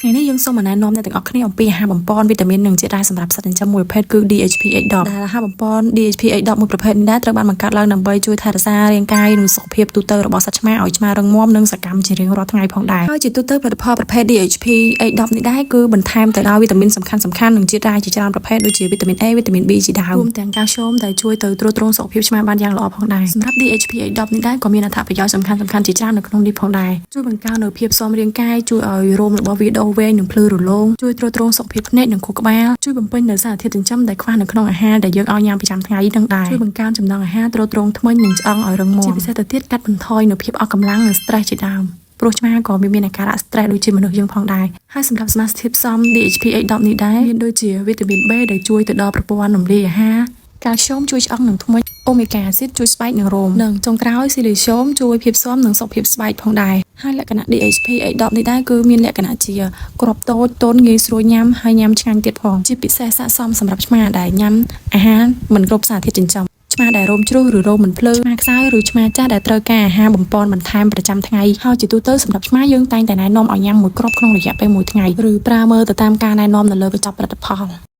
ថ្ងៃនេះយើងសូមណែនាំអ្នកទាំងអស់គ្នាអំពីអាហារបំប៉នវីតាមីននិងជាតិរ៉ែសម្រាប់សត្វចិញ្ចឹមមួយប្រភេទគឺ DHPA10 ដែលអាហារបំប៉ន DHPA10 មួយប្រភេទនេះដែរត្រូវបានបង្កើតឡើងដើម្បីជួយថែរក្សារាងកាយនិងសុខភាពទូទៅរបស់សត្វឆ្មាឲ្យឆ្មារឹងមាំនិងសកម្មជារៀងរាល់ថ្ងៃផងដែរហើយជាទូទៅផលិតផលប្រភេទ DHPA10 នេះដែរគឺបន្ថែមទៅដោយវីតាមីនសំខាន់ៗនិងជាតិរ៉ែជាច្រើនប្រភេទដូចជាវីតាមីន A វីតាមីន B ជាដើមរួមទាំងកាល់ស្យូមដែលជួយទៅទ្រទ្រង់សុខភាពឆ្មាបានយ៉ាងល្អផងដែរសម្រាប់ DHPA10 នេះដែរក៏មានអត្ថប្រយោជន៍សំខាន់ៗជាច្រើននៅក្នុងនេះផងដែរជួយបង្កើននូវភាពស៊ាំរាងកាយជួយឲ្យរោមរបស់វាដុះវែងនិងភ្លឺរលោងជួយទ្រទ្រង់សុខភាពភ្នែកនិងខួរក្បាលជួយបំពេញនូវសារធាតុចិញ្ចឹមដែលខ្វះនៅក្នុងអាហារដែលយើងឲ្យញ៉ាំប្រចាំថ្ងៃនឹងដែរជួយបង្កើនចំណង់អាហារទ្រទ្រង់ធ្មេញនិងឆ្អឹងឲ្យរឹងមាំជាពិសេសទៅទៀតកាត់បន្ថយនូវភាពអស់កម្លាំងនិង stress ជាដើមព្រោះឆ្មាក៏មានអាការៈ stress ដូចជាមនុស្សយើងផងដែរហើយសម្រាប់សមាសធាតុផ្សំ DHPA10 នេះដែរមានដូចជាវីតាមីន B ដែលជួយទៅដល់ប្រព័ន្ធរំលាយអាហារកាល់ស្យូមជួយឆ្អឹងនិងធ្មេញអូមេហ្គាអាស៊ីតជួយស្បែកនិងរោមនិងចុងក្រោយស៊ីលីស្យូមជួយភាពស៊ាំនិងសុខភាពស្បែកផងដែរហើយលក្ខណៈ DHPA10 នេះដែរគឺមានលក្ខណៈជាគ្រាប់តូចទន់ងាយស្រួលញ៉ាំហើយញ៉ាំឆ្ងាញ់ទៀតផងជាពិសេសស័ក្តិសមសម្រាប់ឆ្មាដែលញ៉ាំអាហារមិនគ្រប់សារធាតុចិញ្ចឹមឆ្មាដែលរោមជ្រុះឬរោមមិនភ្លឺឆ្មាខ្សោយឬឆ្មាចាស់ដែលត្រូវការអាហារបំប៉នបន្ថែមប្រចាំថ្ងៃហើយជាទូទៅសម្រាប់ឆ្មាយើងតែងតែណែនាំឲ្យញ៉ាំមួយគ្រាប់ក្នុងរយៈពេល1ថ្ងៃឬប្រើមើលទៅតាមការណែនាំនៅលើកញ្ចប់ផលិតផល